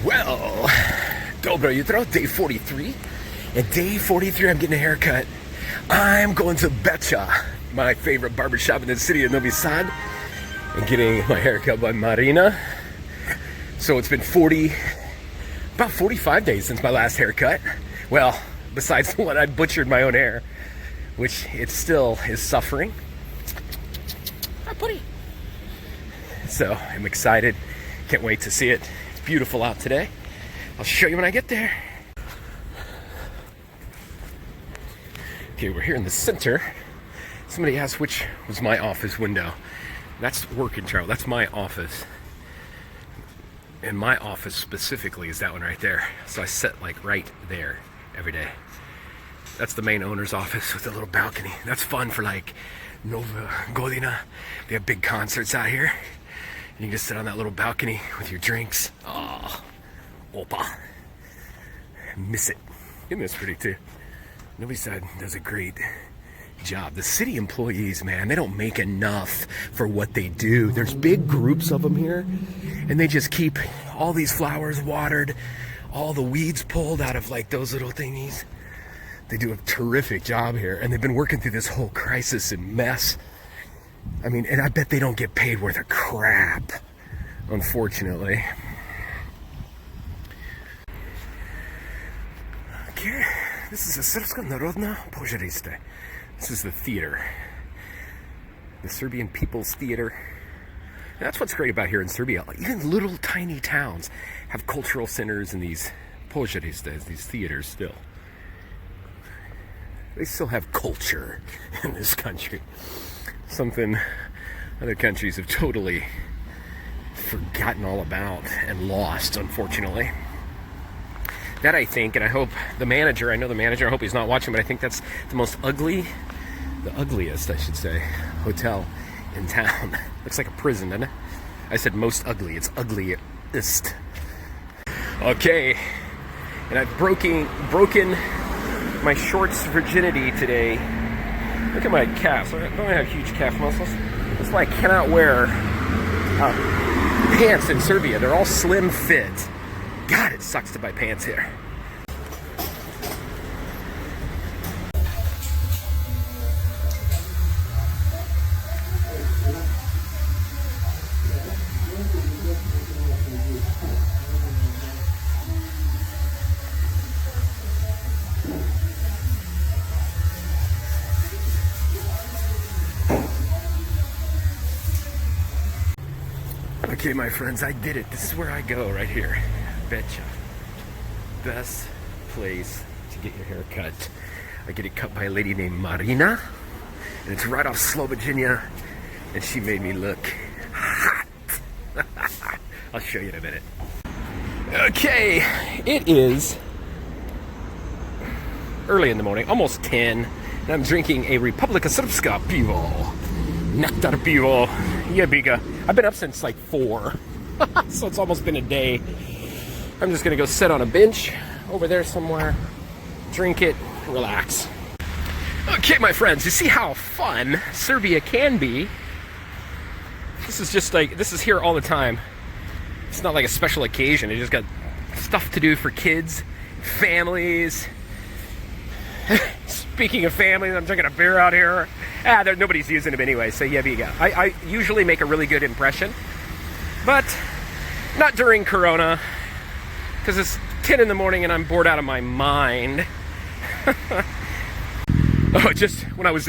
Well, dobro jutro, day 43. And day 43, I'm getting a haircut. I'm going to Becha, my favorite barbershop in the city of Novi Sad, and getting my haircut by Marina. So it's been about 45 days since my last haircut. Well, besides the one I butchered my own hair, which it still is suffering. Ah, buddy. So I'm excited. Can't wait to see it. It's beautiful out today. I'll show you when I get there. Okay, we're here in the center. Somebody asked which was my office window. That's working, Charles. That's my office. And my office specifically is that one right there. So I sit like right there every day. That's the main owner's office with a little balcony. That's fun for like Novi Sad. They have big concerts out here. And you can just sit on that little balcony with your drinks. Oh, opa. Miss it. You miss pretty too. Novi Sad does a great job. The city employees, man, they don't make enough for what they do. There's big groups of them here, and they just keep all these flowers watered, all the weeds pulled out of like those little thingies. They do a terrific job here, and they've been working through this whole crisis and mess. I mean, and I bet they don't get paid worth a crap, unfortunately. Okay, this is a Srpska Narodna Pozorište. This is the theater, the Serbian People's Theater. And that's what's great about here in Serbia. Even little tiny towns have cultural centers and these pozorištes, these theaters still. They still have culture in this country. Something other countries have totally forgotten all about and lost, unfortunately. That I think, and I hope the manager, I hope he's not watching, but I think that's the ugliest, I should say, hotel in town. Looks like a prison, doesn't it? I said most ugly, it's ugliest. Okay, and I've broken my shorts virginity today. Look at my calves. Don't I have huge calf muscles? That's why I cannot wear pants in Serbia. They're all slim fit. God, it sucks to buy pants here. Okay, my friends, I did it. This is where I go, right here. Becha. Best place to get your hair cut. I get it cut by a lady named Marina, and it's right off Slobodzenia, and she made me look hot. I'll show you in a minute. Okay, it is early in the morning, almost 10, and I'm drinking a Republika Srpska Pivo. Nektar Pivo. Jebiga. I've been up since like 4, so it's almost been a day. I'm just gonna go sit on a bench over there somewhere, drink it, relax. Okay, my friends, you see how fun Serbia can be. This is just like, this is here all the time. It's not like a special occasion. You just got stuff to do for kids, families. Speaking of families, I'm drinking a beer out here. Nobody's using them anyway, so yeah, I usually make a really good impression, but not during Corona, because it's 10 in the morning and I'm bored out of my mind. Oh, just when I was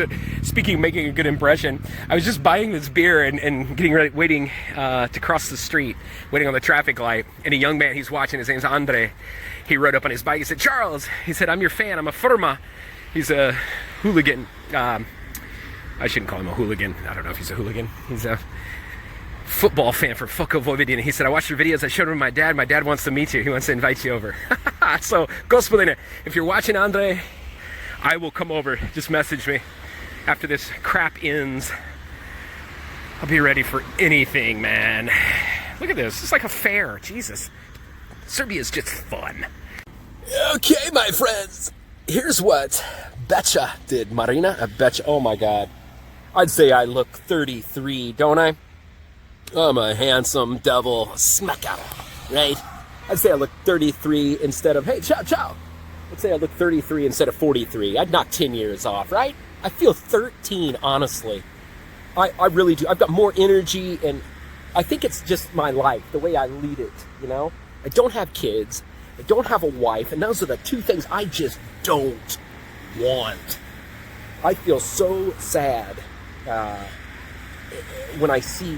making a good impression, I was just buying this beer and getting ready, waiting to cross the street, waiting on the traffic light, and a young man, he's watching, his name's Andre, he rode up on his bike, he said, "Charles," he said, "I'm your fan, I'm a firma." He's a hooligan. I shouldn't call him a hooligan. I don't know if he's a hooligan. He's a football fan for Blvd. He said, "I watched your videos. I showed them to my dad. My dad wants to meet you. He wants to invite you over." So, gospodine, if you're watching, Andre, I will come over. Just message me after this crap ends. I'll be ready for anything, man. Look at this. It's like a fair. Jesus. Serbia's just fun. Okay, my friends. Here's what Becha did. Marina at Becha. Oh my God. I'd say I look 33, don't I? I'm a handsome devil. Smack out. Right? I'd say I look 33 instead of, hey, ciao. Let's say I look 33 instead of 43. I'd knock 10 years off, right? I feel 13, honestly. I really do. I've got more energy, and I think it's just my life, the way I lead it, you know? I don't have kids. I don't have a wife, and those are the two things I just don't want. I feel so sad when I see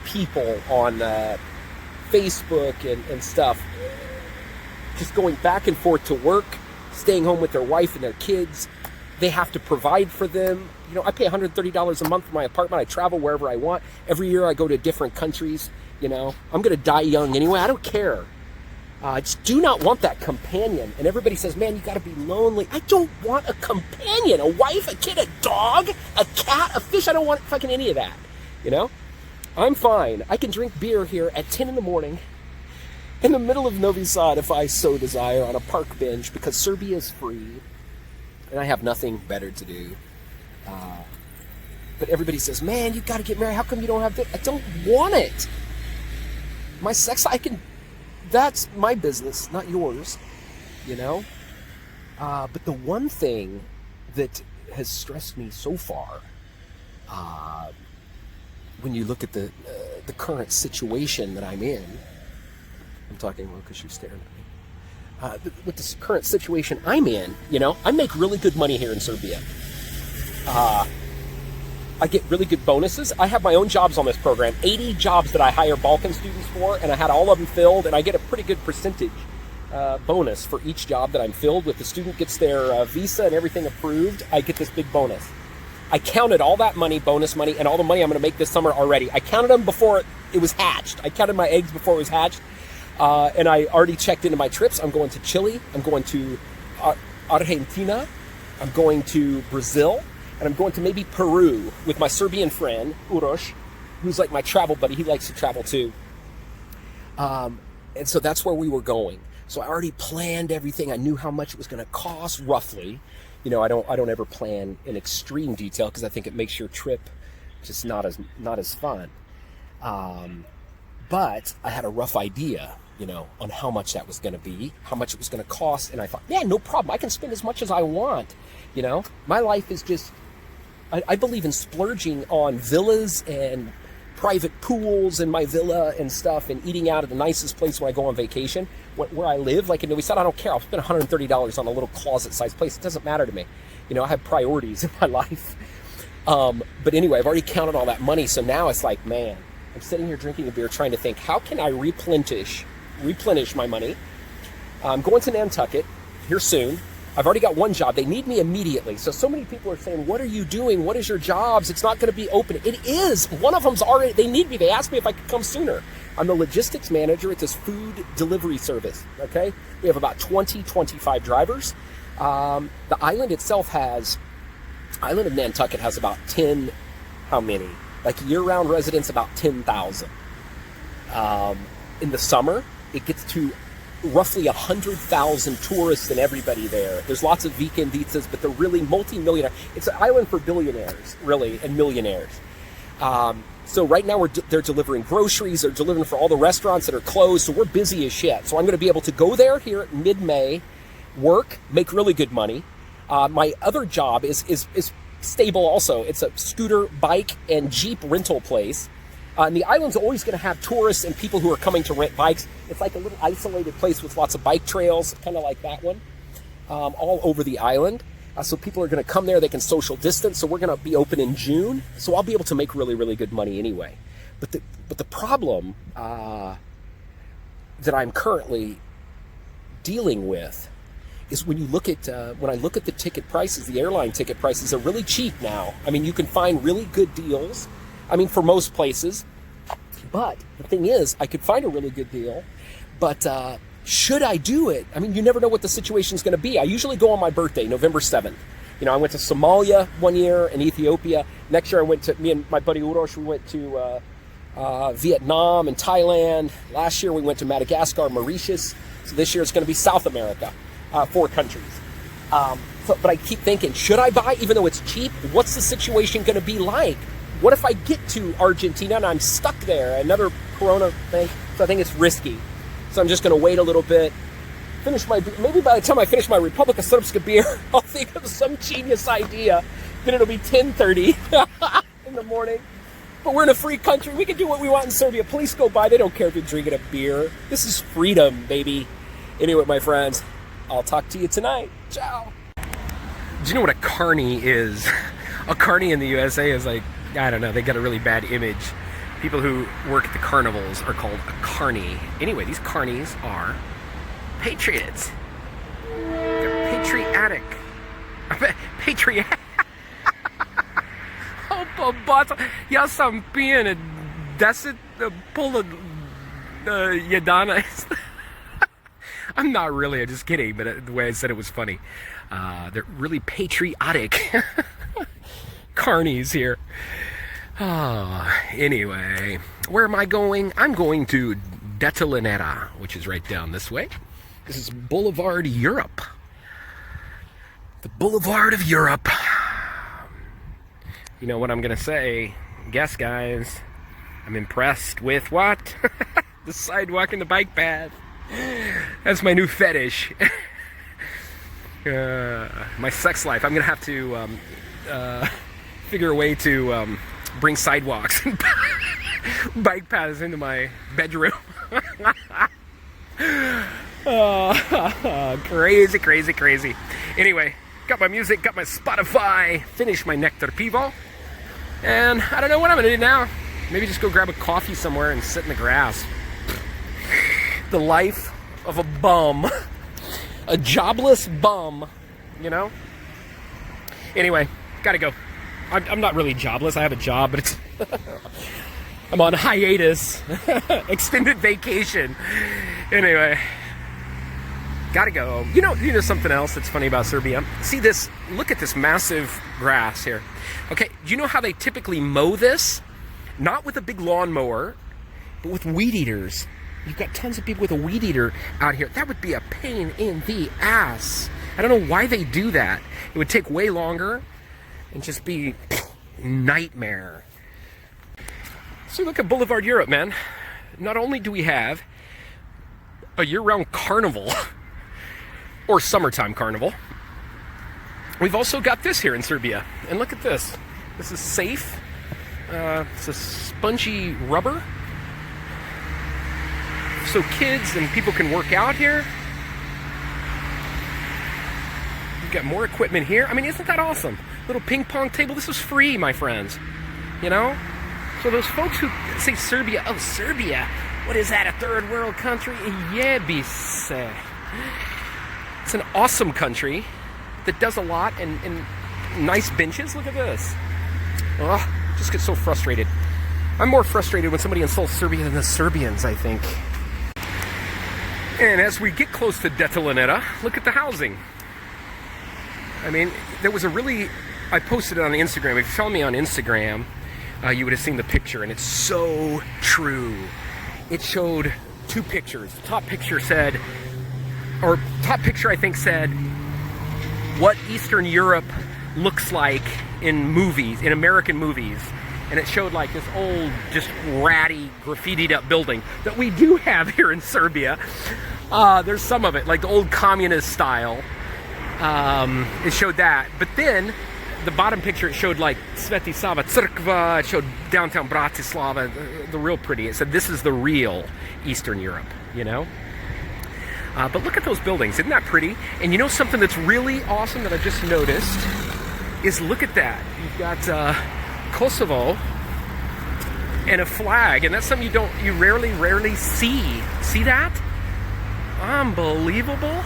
people on Facebook and stuff just going back and forth to work, staying home with their wife and their kids. They have to provide for them. You know, I pay $130 a month for my apartment. I travel wherever I want. Every year I go to different countries. You know, I'm going to die young anyway. I don't care. I just do not want that companion. And everybody says, man, you got to be lonely. I don't want a companion, a wife, a kid, a dog, a cat, a fish. I don't want fucking any of that. You know, I'm fine. I can drink beer here at 10 in the morning in the middle of Novi Sad if I so desire on a park bench because Serbia is free and I have nothing better to do. But everybody says, man, you got to get married. How come you don't have this? I don't want it. My sex, that's my business, not yours, you know? But the one thing that has stressed me so far, when you look at the current situation that I'm in, I'm talking well because you're staring at me. With this current situation I'm in, you know, I make really good money here in Serbia. I get really good bonuses. I have my own jobs on this program, 80 jobs that I hire Balkan students for, and I had all of them filled, and I get a pretty good percentage bonus for each job that I'm filled. If the student gets their visa and everything approved, I get this big bonus. I counted all that money, bonus money, and all the money I'm going to make this summer already. I counted them before it was hatched. I counted my eggs before it was hatched, and I already checked into my trips. I'm going to Chile. I'm going to Argentina. I'm going to Brazil. And I'm going to maybe Peru with my Serbian friend, Uroš, who's like my travel buddy. He likes to travel too. And so that's where we were going. So I already planned everything. I knew how much it was going to cost roughly. You know, I don't ever plan in extreme detail because I think it makes your trip just not as fun. But I had a rough idea, you know, on how much that was going to be, how much it was going to cost. And I thought, yeah, no problem. I can spend as much as I want. You know, my life is just, I believe in splurging on villas and private pools in my villa and stuff and eating out at the nicest place when I go on vacation. Where I live, like in Novi Sad, I don't care. I'll spend $130 on a little closet-sized place. It doesn't matter to me. You know, I have priorities in my life. But anyway, I've already counted all that money. So now it's like, man, I'm sitting here drinking a beer trying to think, how can I replenish my money? I'm going to Nantucket here soon. I've already got one job. They need me immediately. So many people are saying, what are you doing? What is your jobs? It's not going to be open. It is. One of them's already, they need me. They asked me if I could come sooner. I'm the logistics manager at this food delivery service, okay? We have about 25 drivers. The island itself island of Nantucket has about 10, how many? Like year-round residents, about 10,000. In the summer, it gets to roughly 100,000 tourists and everybody there. There's lots of weekenditas, but they're really multi-millionaire. It's an island for billionaires, really, and millionaires. So right now they're delivering groceries. They're delivering for all the restaurants that are closed. So we're busy as shit. So I'm going to be able to go there here at mid-May, work, make really good money. My other job is stable also. It's a scooter, bike, and Jeep rental place. And the island's always going to have tourists and people who are coming to rent bikes. It's like a little isolated place with lots of bike trails, kind of like that one, all over the island. So people are going to come there. They can social distance. So we're going to be open in June. So I'll be able to make really, really good money anyway. But the problem that I'm currently dealing with is when you look at when I look at the ticket prices, the airline ticket prices are really cheap now. I mean, you can find really good deals. I mean, for most places. But the thing is, I could find a really good deal. But should I do it? I mean, you never know what the situation's going to be. I usually go on my birthday, November 7th. You know, I went to Somalia one year and Ethiopia. Next year, me and my buddy Uroš, we went to Vietnam and Thailand. Last year, we went to Madagascar, Mauritius. So this year, it's going to be South America, 4 countries. But I keep thinking, should I buy, even though it's cheap? What's the situation going to be like? What if I get to Argentina and I'm stuck there? Another corona thing. So I think it's risky. So I'm just going to wait a little bit. Maybe by the time I finish my Republika Srpska beer, I'll think of some genius idea. Then it'll be 10:30 in the morning. But we're in a free country. We can do what we want in Serbia. Police go by. They don't care if you're drinking a beer. This is freedom, baby. Anyway, my friends, I'll talk to you tonight. Ciao. Do you know what a carny is? A carny in the USA is like, I don't know, they got a really bad image. People who work at the carnivals are called a carny. Anyway, these carnies are patriots. They're patriotic. Patriotic. Ja sam pijen 10 pola 11. I'm not really, I'm just kidding, but the way I said it was funny. They're really patriotic carnies here. Anyway, where am I going? I'm going to Detelinara, which is right down this way. This is Boulevard Europe. The Boulevard of Europe. You know what I'm gonna say? Guess, guys. I'm impressed with what? The sidewalk and the bike path. That's my new fetish. My sex life. I'm gonna have to figure a way to bring sidewalks and bike paths into my bedroom. Crazy, crazy, crazy. Anyway, got my music, got my Spotify, finished my Nektar Pivo. And I don't know what I'm gonna do now. Maybe just go grab a coffee somewhere and sit in the grass. The life of a bum. A jobless bum, you know? Anyway, gotta go. I'm not really jobless. I have a job, but it's I'm on hiatus. Extended vacation. Anyway, gotta go. You know something else that's funny about Serbia? See this, look at this massive grass here. Okay, do you know how they typically mow this? Not with a big lawnmower, but with weed eaters. You've got tons of people with a weed eater out here. That would be a pain in the ass. I don't know why they do that. It would take way longer and just be nightmare. So look at Boulevard Europe, man. Not only do we have a year-round carnival, or summertime carnival, we've also got this here in Serbia. And look at this. This is safe. It's a spongy rubber. So kids and people can work out here. You've got more equipment here. I mean, isn't that awesome? Little ping pong table. This is free, my friends. You know? So those folks who say Serbia, oh, Serbia, what is that, a third world country? Jebi se. It's an awesome country that does a lot and nice benches. Look at this. Oh, just get so frustrated. I'm more frustrated when somebody insults Serbia than the Serbians, I think. And as we get close to Detelinara, look at the housing. I mean, there was a really, I posted it on Instagram. If you follow me on Instagram, you would have seen the picture, and it's so true. It showed two pictures. The top picture said, or top picture I think said, what Eastern Europe looks like in movies, in American movies. And it showed like this old, just ratty, graffitied up building that we do have here in Serbia. There's some of it, like the old communist style. It showed that. But then, the bottom picture, it showed like Sveti Sava Crkva, it showed downtown Bratislava, the real pretty. It said this is the real Eastern Europe, you know? But look at those buildings, isn't that pretty? And you know something that's really awesome that I just noticed is look at that. You've got Kosovo and a flag, and that's something you rarely see. See that? Unbelievable.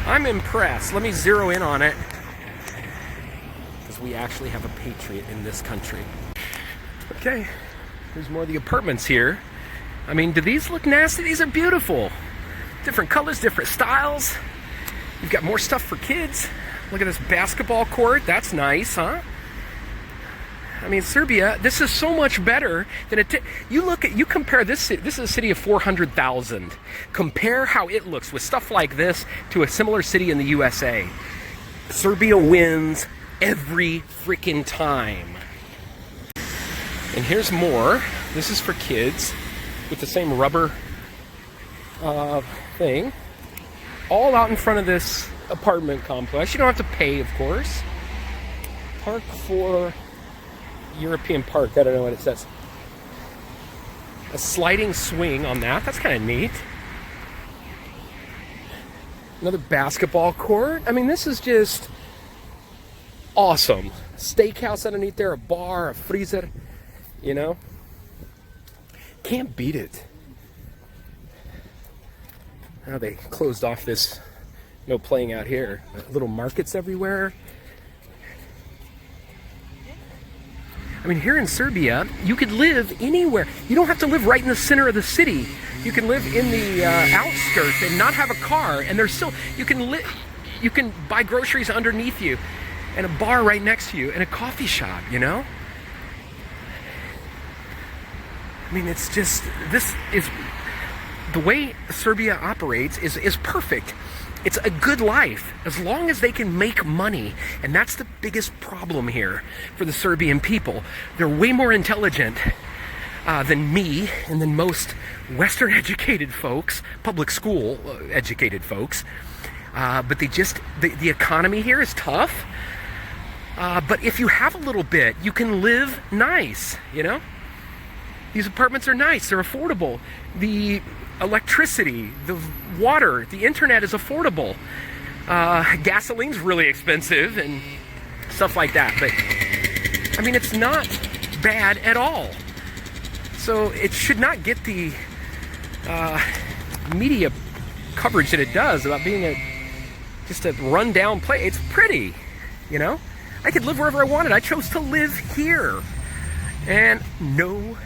I'm impressed. Let me zero in on it. Because we actually have a patriot in this country. Okay, there's more of the apartments here. I mean, do these look nasty? These are beautiful. Different colors, different styles. You've got more stuff for kids. Look at this basketball court. That's nice, huh? I mean, Serbia, this is so much better than you compare this city, this is a city of 400,000. Compare how it looks with stuff like this to a similar city in the USA. Serbia wins every freaking time. And here's more. This is for kids with the same rubber thing, all out in front of this apartment complex. You don't have to pay, of course. Park for European Park. I don't know what it says. A sliding swing on that. That's kind of neat. Another basketball court. I mean, this is just awesome. Steakhouse underneath there, a bar, a freezer. You know? Can't beat it. Now they closed off this, no playing out here. Little markets everywhere. I mean, here in Serbia, you could live anywhere. You don't have to live right in the center of the city. You can live in the outskirts and not have a car, and there's still you can buy groceries underneath you, and a bar right next to you, and a coffee shop. You know. I mean, it's just this is the way Serbia operates is perfect. It's a good life as long as they can make money. And that's the biggest problem here for the Serbian people. They're way more intelligent than me and than most Western educated folks, public school educated folks. But the economy here is tough. But if you have a little bit, you can live nice, you know? These apartments are nice, they're affordable. The electricity, the water, the internet is affordable. Gasoline's really expensive and stuff like that. But, I mean, it's not bad at all. So it should not get the media coverage that it does about being just a rundown place. It's pretty, you know? I could live wherever I wanted. I chose to live here. And no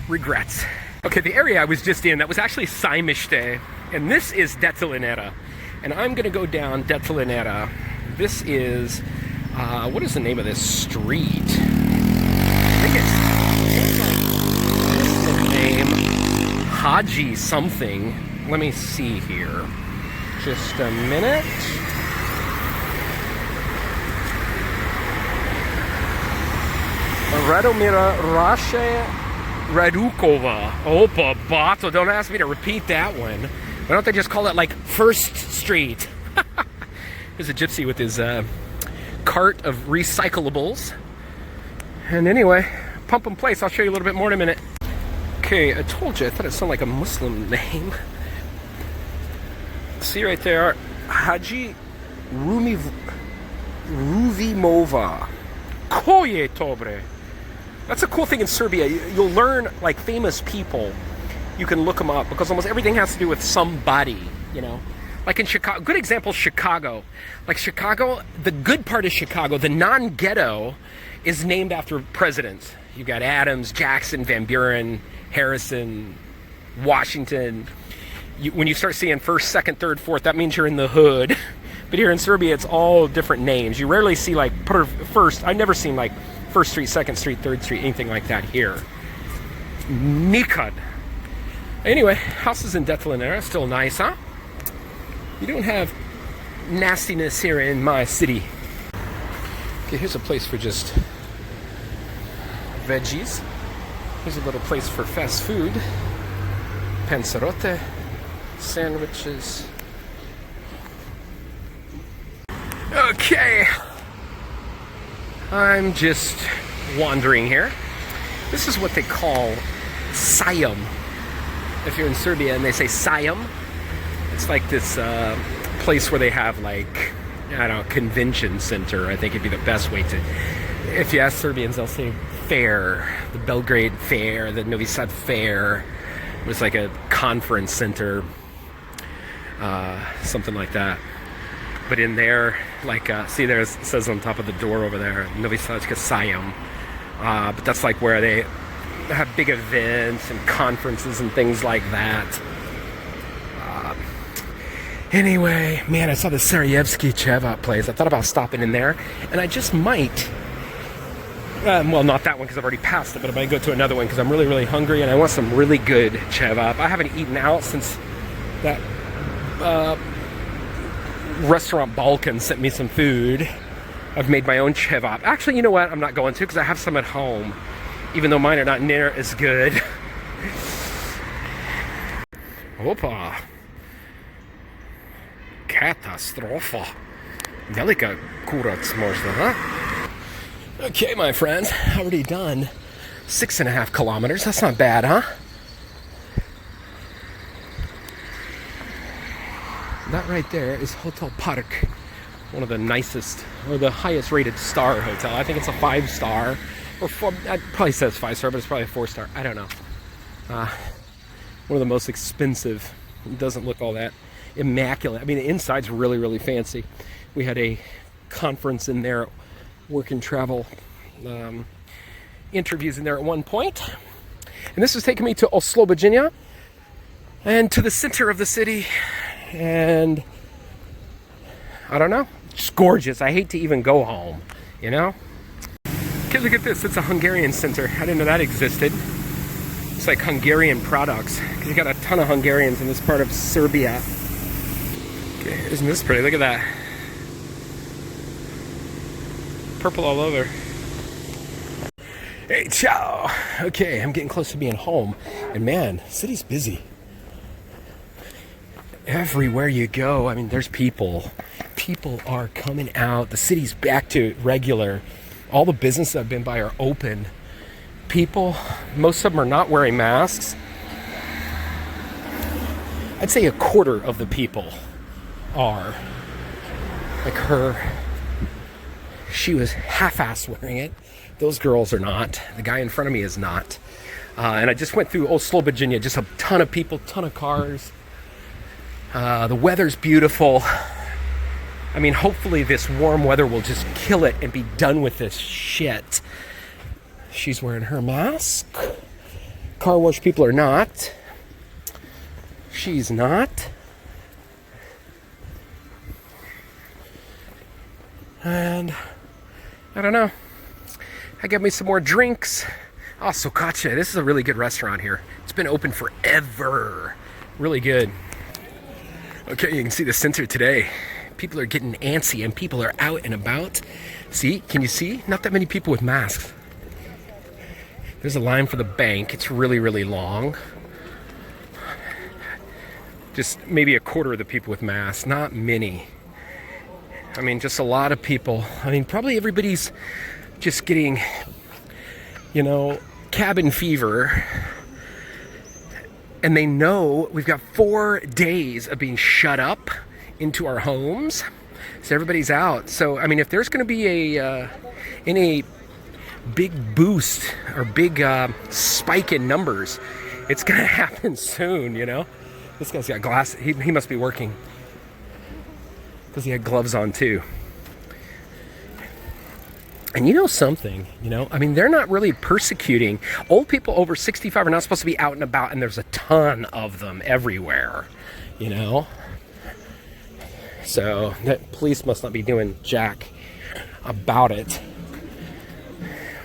regrets. Okay, the area I was just in, that was actually Sajmište, and this is Detelinara. And I'm gonna go down Detelinara. This is, what is the name of this street? I think this is the name, Haji something. Let me see here. Just a minute. Radomira Rashe Radukova. Opa Bato. Don't ask me to repeat that one. Why don't they just call it like First Street? There's a gypsy with his cart of recyclables. And anyway, pump and place. I'll show you a little bit more in a minute. Okay, I told you. I thought it sounded like a Muslim name. See right there, Haji Ruvimova. Koje Tobre. That's a cool thing in Serbia. You'll learn like famous people. You can look them up because almost everything has to do with somebody, you know. Like in Chicago, good example, Chicago. Like Chicago, the good part of Chicago, the non-ghetto, is named after presidents. You've got Adams, Jackson, Van Buren, Harrison, Washington. When you start seeing first, second, third, fourth, that means you're in the hood. But here in Serbia, it's all different names. You rarely see like first. I've never seen like First Street, Second Street, Third Street, anything like that here. Nikad. Anyway, houses in Detelinara, still nice, huh? You don't have nastiness here in my city. Okay, here's a place for just veggies. Here's a little place for fast food. Panzerotte, sandwiches. Okay. I'm just wandering here. This is what they call Sajam. If you're in Serbia and they say Sajam, it's like this place where they have like, I don't know, convention center, I think it'd be the best way to, if you ask Serbians, they'll say fair, the Belgrade Fair, the Novi Sad Fair. It was like a conference center, something like that. But in there, like, see there it says on top of the door over there, Novi Sad Sajam. But that's like where they have big events and conferences and things like that. Anyway, man, I saw the Sarajevski Cheva place. I thought about stopping in there, and I just might. Well, not that one because I've already passed it, but I might go to another one because I'm really, really hungry and I want some really good Cheva. I haven't eaten out since that restaurant Balkan sent me some food. I've made my own Cheva. Actually, you know what? I'm not going to because I have some at home, even though mine are not near as good. Opa. Katastrofa. Velika kurac možda, huh? Okay, my friends, already done 6.5 kilometers. That's not bad, huh? That right there is Hotel Park, one of the nicest or the highest rated star hotel. I think it's a 5-star or 4. It probably says 5-star, but it's probably a 4-star. I don't know. One of the most expensive. It doesn't look all that immaculate. I mean, the inside's really, really fancy. We had a conference in there, work and travel interviews in there at one point. And this was taking me to Oslo, Virginia, and to the center of the city. And I don't know, it's gorgeous. I hate to even go home, you know? Okay, look at this. It's a Hungarian center. I didn't know that existed. It's like Hungarian products, because you got a ton of Hungarians in this part of Serbia. Okay, isn't this pretty? Look at that. Purple all over. Hey, ciao. Okay, I'm getting close to being home. And man, the city's busy. Everywhere you go, I mean, there's people. People are coming out. The city's back to regular. All the businesses I've been by are open. People, most of them are not wearing masks. I'd say a quarter of the people are. Like her, she was half-assed wearing it. Those girls are not. The guy in front of me is not. And I just went through Oslo, Virginia. Just a ton of people, ton of cars. The weather's beautiful. I mean, hopefully this warm weather will just kill it and be done with this shit. She's wearing her mask. Car wash people are not. She's not. And I don't know. I got me some more drinks. Oh, Sokache. This is a really good restaurant here. It's been open forever. Really good. Okay, you can see the center today. People are getting antsy and people are out and about. See, can you see? Not that many people with masks. There's a line for the bank. It's really, really long. Just maybe a quarter of the people with masks, not many. I mean, just a lot of people. I mean, probably everybody's just getting, you know, cabin fever. And they know we've got 4 days of being shut up into our homes. So everybody's out. So, I mean, if there's going to be any big boost or big spike in numbers, it's going to happen soon, you know? This guy's got glasses. He must be working. Because he had gloves on, too. And you know something, you know, I mean, they're not really persecuting. Old people over 65 are not supposed to be out and about, and there's a ton of them everywhere, you know. So the police must not be doing jack about it.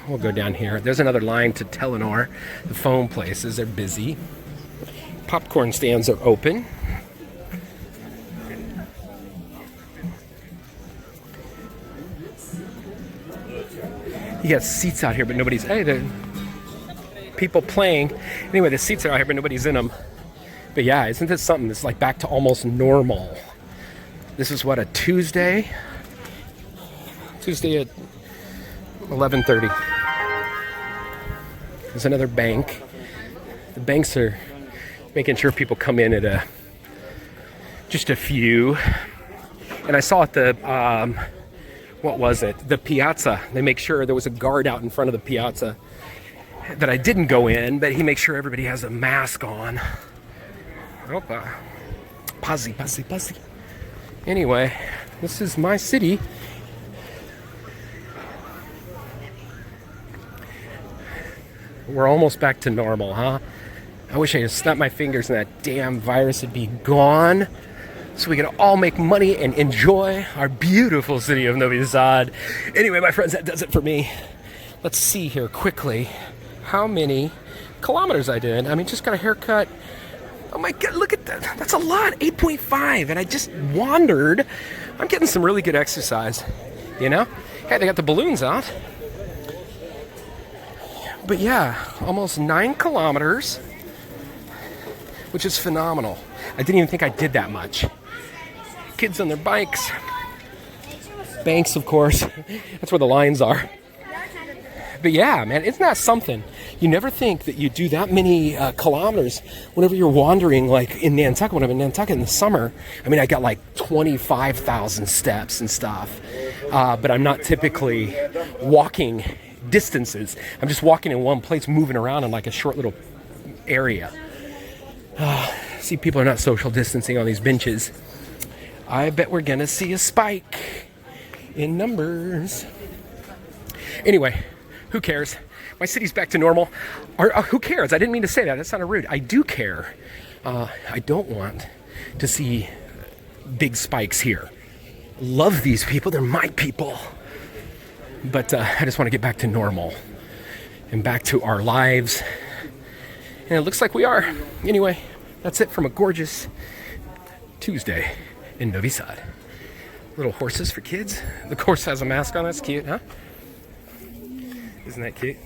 We'll go down here. There's another line to Detelinara. The phone places are busy. Popcorn stands are open. You got seats out here, but nobody's. Hey, the people playing. Anyway, the seats are out here, but nobody's in them. But yeah, isn't this something that's like back to almost normal? This is what, a Tuesday? Tuesday at 11:30. There's another bank. The banks are making sure people come in at just a few. And I saw at the what was it? The piazza. They make sure there was a guard out in front of the piazza that I didn't go in, but he makes sure everybody has a mask on. Opa. Pazzi. Anyway, this is my city. We're almost back to normal, huh? I wish I could snap my fingers and that damn virus would be gone, so we could all make money and enjoy our beautiful city of Novi Sad. Anyway, my friends, that does it for me. Let's see here quickly how many kilometers I did. I mean, just got a haircut. Oh my God, look at that. That's a lot, 8.5. And I just wandered. I'm getting some really good exercise, you know? Hey, they got the balloons out. But yeah, almost 9 kilometers. which is phenomenal. I didn't even think I did that much. Kids on their bikes. Banks, of course. That's where the lines are. But yeah, man, isn't that something? You never think that you do that many kilometers whenever you're wandering, like in Nantucket. When I'm in Nantucket in the summer, I mean, I got like 25,000 steps and stuff. But I'm not typically walking distances. I'm just walking in one place, moving around in like a short little area. See, people are not social distancing on these benches. I bet we're gonna see a spike in numbers. Anyway, who cares? My city's back to normal. Who cares? I didn't mean to say that. That sounded rude. I do care. I don't want to see big spikes here. Love these people. They're my people. But I just want to get back to normal and back to our lives. And it looks like we are. Anyway, that's it from a gorgeous Tuesday in Novi Sad. Little horses for kids. The horse has a mask on. That's cute, huh? Isn't that cute?